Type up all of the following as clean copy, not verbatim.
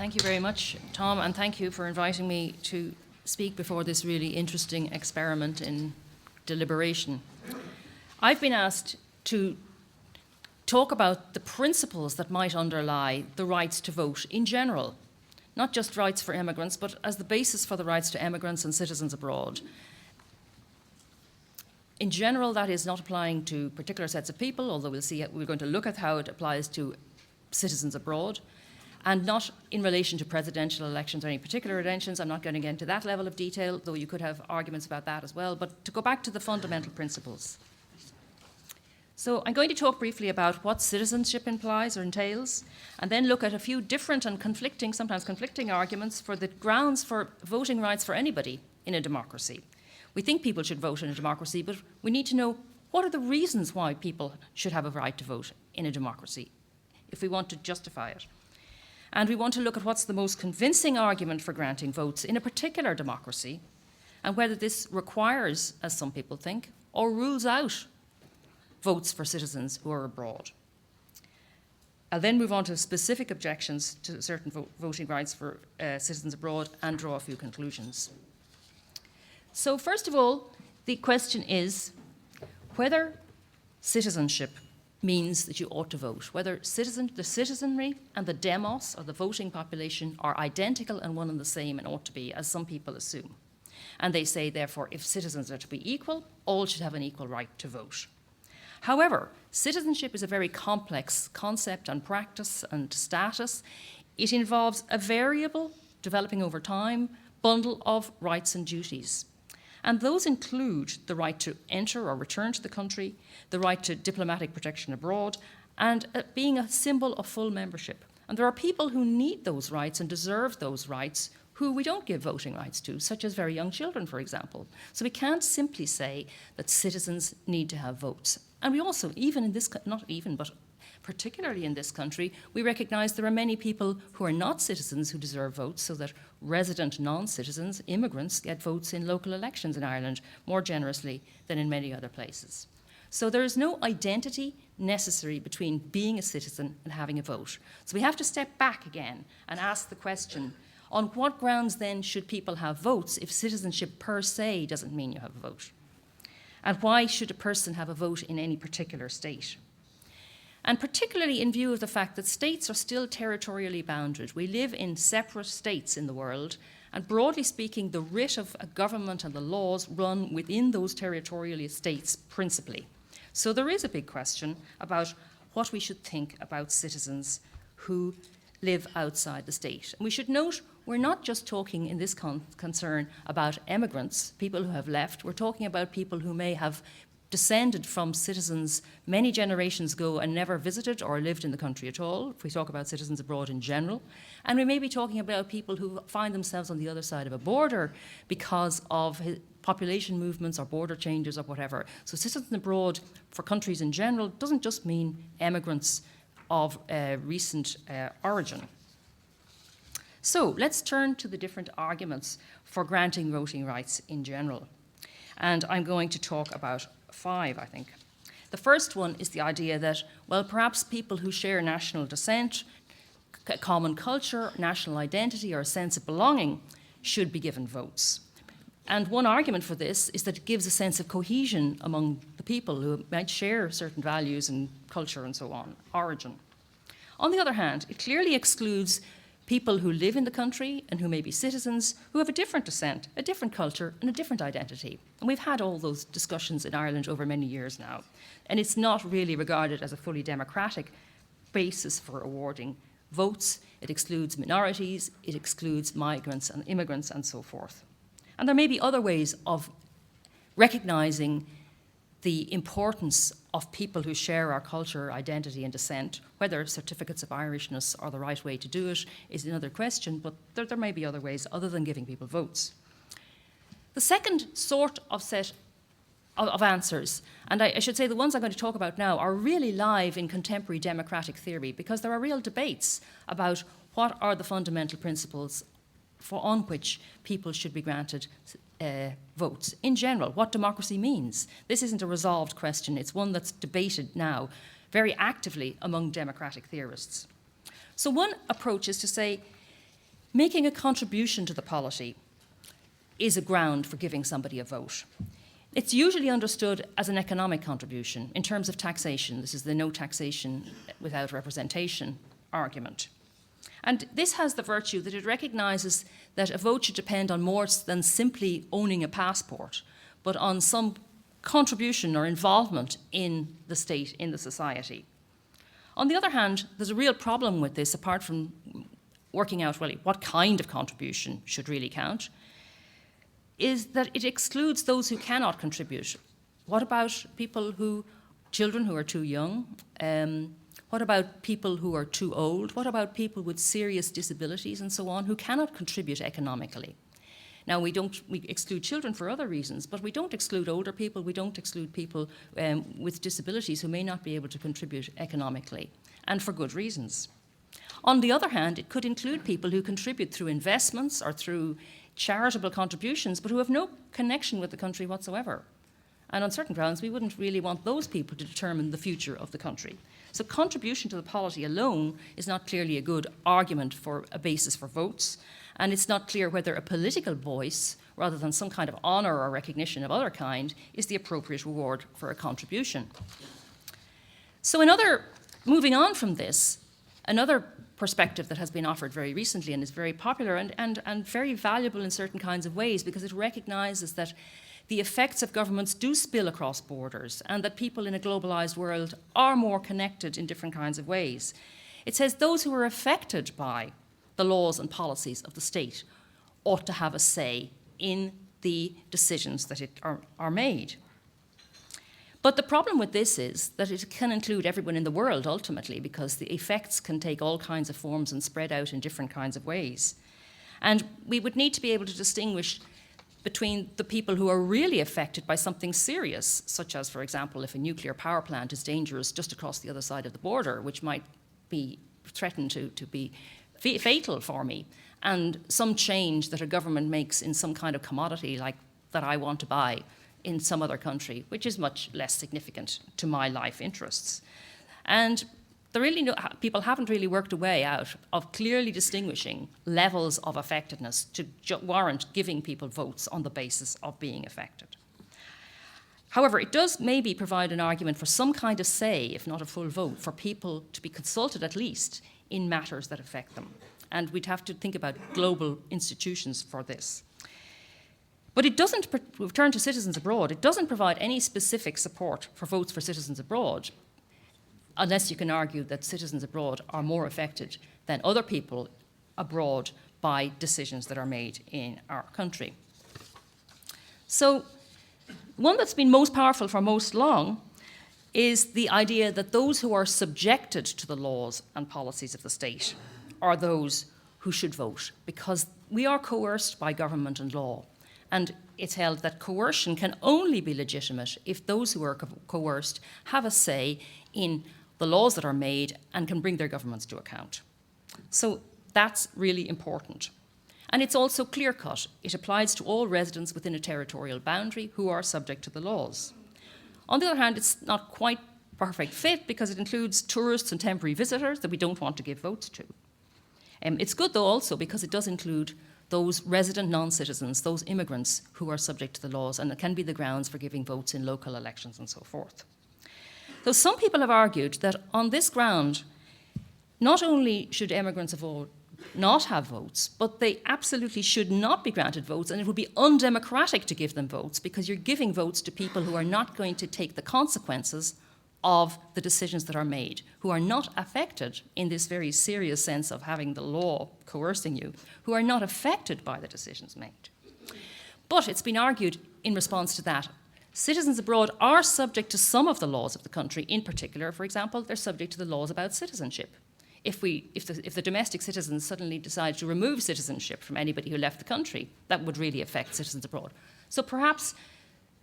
Thank you very much, Tom, and thank you for inviting me to speak before this really interesting experiment in deliberation. I've been asked to talk about the principles that might underlie the rights to vote in general, not just rights for immigrants, but as the basis for the rights to immigrants and citizens abroad. In general, that is not applying to particular sets of people, although we're going to look at how it applies to citizens abroad, and not in relation to presidential elections or any particular elections. I'm not going to get into that level of detail, though you could have arguments about that as well, but to go back to the fundamental principles. So I'm going to talk briefly about what citizenship implies or entails, and then look at a few different and conflicting, sometimes conflicting arguments for the grounds for voting rights for anybody in a democracy. We think people should vote in a democracy, but we need to know what are the reasons why people should have a right to vote in a democracy, if we want to justify it. And we want to look at what's the most convincing argument for granting votes in a particular democracy, and whether this requires, as some people think, or rules out votes for citizens who are abroad. I'll then move on to specific objections to certain voting rights for citizens abroad and draw a few conclusions. So first of all, the question is whether citizenship means that you ought to vote, whether the citizenry and the demos, or the voting population, are identical and one and the same and ought to be, as some people assume. And they say, therefore, if citizens are to be equal, all should have an equal right to vote. However, citizenship is a very complex concept and practice and status. It involves a variable, developing over time, bundle of rights and duties. And those include the right to enter or return to the country, the right to diplomatic protection abroad, and being a symbol of full membership. And there are people who need those rights and deserve those rights who we don't give voting rights to, such as very young children, for example. So we can't simply say that citizens need to have votes. And we also, even in this, not even, but particularly in this country, we recognize there are many people who are not citizens who deserve votes, so that resident non-citizens, immigrants, get votes in local elections in Ireland more generously than in many other places. So there is no identity necessary between being a citizen and having a vote. So we have to step back again and ask the question, on what grounds then should people have votes if citizenship per se doesn't mean you have a vote? And why should a person have a vote in any particular state? And particularly in view of the fact that states are still territorially bounded. We live in separate states in the world, and broadly speaking, the writ of a government and the laws run within those territorial states principally. So there is a big question about what we should think about citizens who live outside the state. And we should note we're not just talking in this concern about emigrants, people who have left. We're talking about people who may have descended from citizens many generations ago and never visited or lived in the country at all, if we talk about citizens abroad in general. And we may be talking about people who find themselves on the other side of a border because of population movements or border changes or whatever. So citizens abroad for countries in general doesn't just mean emigrants of recent origin. So let's turn to the different arguments for granting voting rights in general. And I'm going to talk about 5, I think. The first one is the idea that, well, perhaps people who share national descent, common culture, national identity, or a sense of belonging should be given votes. And one argument for this is that it gives a sense of cohesion among the people who might share certain values and culture and so on, origin. On the other hand, it clearly excludes people who live in the country and who may be citizens who have a different descent, a different culture, and a different identity. And we've had all those discussions in Ireland over many years now. And it's not really regarded as a fully democratic basis for awarding votes. It excludes minorities, it excludes migrants and immigrants and so forth. And there may be other ways of recognizing the importance of people who share our culture, identity, and descent. Whether certificates of Irishness are the right way to do it is another question, but there may be other ways other than giving people votes. The second sort of set of answers, and I should say the ones I'm going to talk about now, are really live in contemporary democratic theory, because there are real debates about what are the fundamental principles on which people should be granted votes. In general, what democracy means. This isn't a resolved question. It's one that's debated now very actively among democratic theorists. So one approach is to say, Making a contribution to the polity is a ground for giving somebody a vote. It's usually understood as an economic contribution in terms of taxation. This is the no taxation without representation argument. And this has the virtue that it recognises that a vote should depend on more than simply owning a passport, but on some contribution or involvement in the state, in the society. On the other hand, there's a real problem with this, apart from working out really what kind of contribution should really count, is that it excludes those who cannot contribute. What about children who are too young? What about people who are too old? What about people with serious disabilities and so on who cannot contribute economically? Now, we exclude children for other reasons, but we don't exclude older people, we don't exclude people with disabilities who may not be able to contribute economically, and for good reasons. On the other hand, it could include people who contribute through investments or through charitable contributions, but who have no connection with the country whatsoever. And on certain grounds, we wouldn't really want those people to determine the future of the country. So contribution to the polity alone is not clearly a good argument for a basis for votes, and it's not clear whether a political voice, rather than some kind of honour or recognition of other kind, is the appropriate reward for a contribution. So moving on from this, another perspective that has been offered very recently and is very popular and very valuable in certain kinds of ways, because it recognises that the effects of governments do spill across borders and that people in a globalised world are more connected in different kinds of ways. It says those who are affected by the laws and policies of the state ought to have a say in the decisions that are made. But the problem with this is that it can include everyone in the world ultimately, because the effects can take all kinds of forms and spread out in different kinds of ways. And we would need to be able to distinguish between the people who are really affected by something serious, such as, for example, if a nuclear power plant is dangerous just across the other side of the border, which might be threatened to be fatal for me, and some change that a government makes in some kind of commodity like that I want to buy in some other country, which is much less significant to my life interests. And people haven't really worked a way out of clearly distinguishing levels of effectiveness to warrant giving people votes on the basis of being affected. However, it does maybe provide an argument for some kind of say, if not a full vote, for people to be consulted at least in matters that affect them. And we'd have to think about global institutions for this. But it doesn't, return to citizens abroad, it doesn't provide any specific support for votes for citizens abroad, unless you can argue that citizens abroad are more affected than other people abroad by decisions that are made in our country. So, one that's been most powerful for most long is the idea that those who are subjected to the laws and policies of the state are those who should vote, because we are coerced by government and law. And it's held that coercion can only be legitimate if those who are coerced have a say in the laws that are made and can bring their governments to account. So that's really important. And it's also clear-cut. It applies to all residents within a territorial boundary who are subject to the laws. On the other hand, it's not quite perfect fit because it includes tourists and temporary visitors that we don't want to give votes to. It's good, though, also because it does include those resident non-citizens, those immigrants who are subject to the laws, and it can be the grounds for giving votes in local elections and so forth. So some people have argued that on this ground, not only should immigrants of all not have votes, but they absolutely should not be granted votes, and it would be undemocratic to give them votes because you're giving votes to people who are not going to take the consequences of the decisions that are made, who are not affected in this very serious sense of having the law coercing you, who are not affected by the decisions made. But it's been argued in response to that, citizens abroad are subject to some of the laws of the country. In particular, for example, they're subject to the laws about citizenship. If the domestic citizens suddenly decide to remove citizenship from anybody who left the country, that would really affect citizens abroad. So perhaps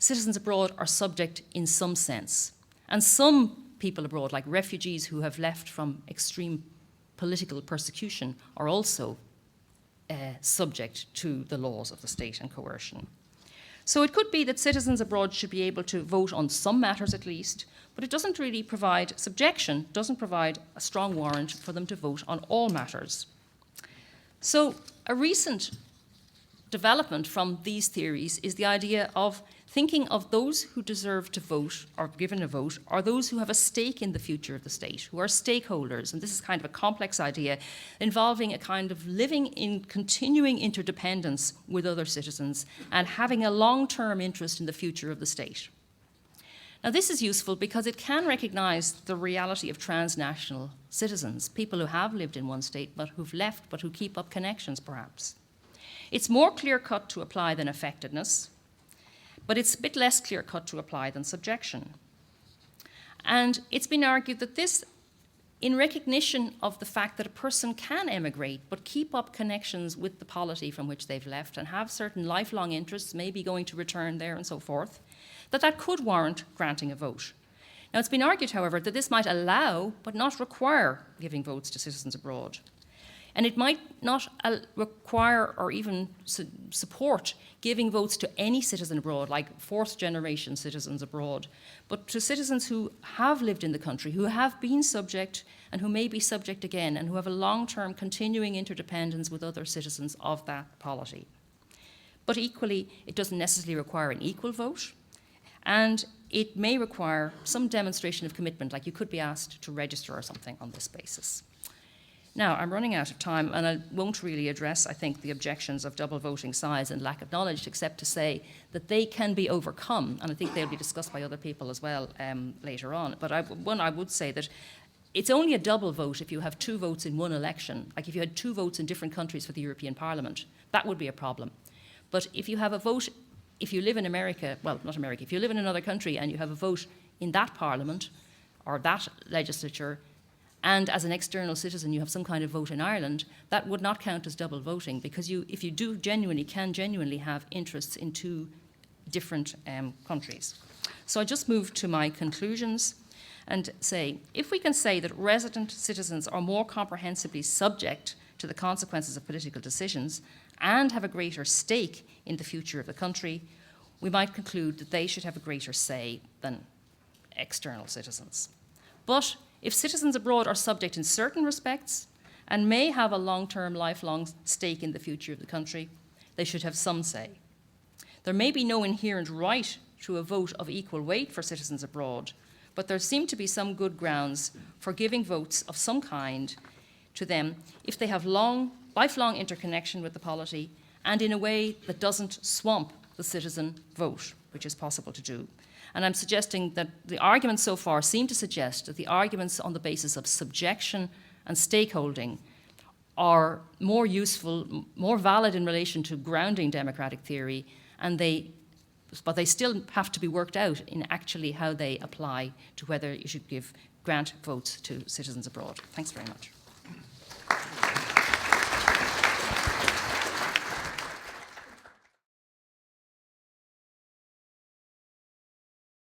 citizens abroad are subject in some sense. And some people abroad, like refugees who have left from extreme political persecution, are also subject to the laws of the state and coercion. So it could be that citizens abroad should be able to vote on some matters at least, but it doesn't really provide a strong warrant for them to vote on all matters. So a recent development from these theories is the idea of thinking of those who deserve to vote or given a vote, or those who have a stake in the future of the state, who are stakeholders. And this is kind of a complex idea involving a kind of living in continuing interdependence with other citizens and having a long-term interest in the future of the state. Now, this is useful because it can recognize the reality of transnational citizens, people who have lived in one state but who've left, but who keep up connections, perhaps. It's more clear-cut to apply than effectiveness, but it's a bit less clear-cut to apply than subjection. And it's been argued that this, in recognition of the fact that a person can emigrate but keep up connections with the polity from which they've left and have certain lifelong interests, maybe going to return there and so forth, that could warrant granting a vote. Now, it's been argued, however, that this might allow but not require giving votes to citizens abroad. And it might not require or even support giving votes to any citizen abroad, like fourth-generation citizens abroad, but to citizens who have lived in the country, who have been subject and who may be subject again, and who have a long-term continuing interdependence with other citizens of that polity. But equally, it doesn't necessarily require an equal vote, and it may require some demonstration of commitment, like you could be asked to register or something on this basis. Now, I'm running out of time, and I won't really address, I think, the objections of double voting size and lack of knowledge, except to say that they can be overcome, and I think they'll be discussed by other people as well later on. But I would say that it's only a double vote if you have two votes in one election. Like if you had two votes in different countries for the European Parliament, that would be a problem. But if you have a vote, if you live in America, well, not America, if you live in another country and you have a vote in that parliament or that legislature, and as an external citizen you have some kind of vote in Ireland, that would not count as double voting, because if you can genuinely have interests in two different countries. So I just move to my conclusions and say, if we can say that resident citizens are more comprehensively subject to the consequences of political decisions and have a greater stake in the future of the country, we might conclude that they should have a greater say than external citizens. But if citizens abroad are subject in certain respects and may have a long-term, lifelong stake in the future of the country, they should have some say. There may be no inherent right to a vote of equal weight for citizens abroad, but there seem to be some good grounds for giving votes of some kind to them if they have lifelong interconnection with the polity and in a way that doesn't swamp the citizen vote, which is possible to do. And I'm suggesting that the arguments so far seem to suggest that the arguments on the basis of subjection and stakeholding are more useful, more valid in relation to grounding democratic theory, but they still have to be worked out in actually how they apply to whether you should grant votes to citizens abroad. Thanks very much.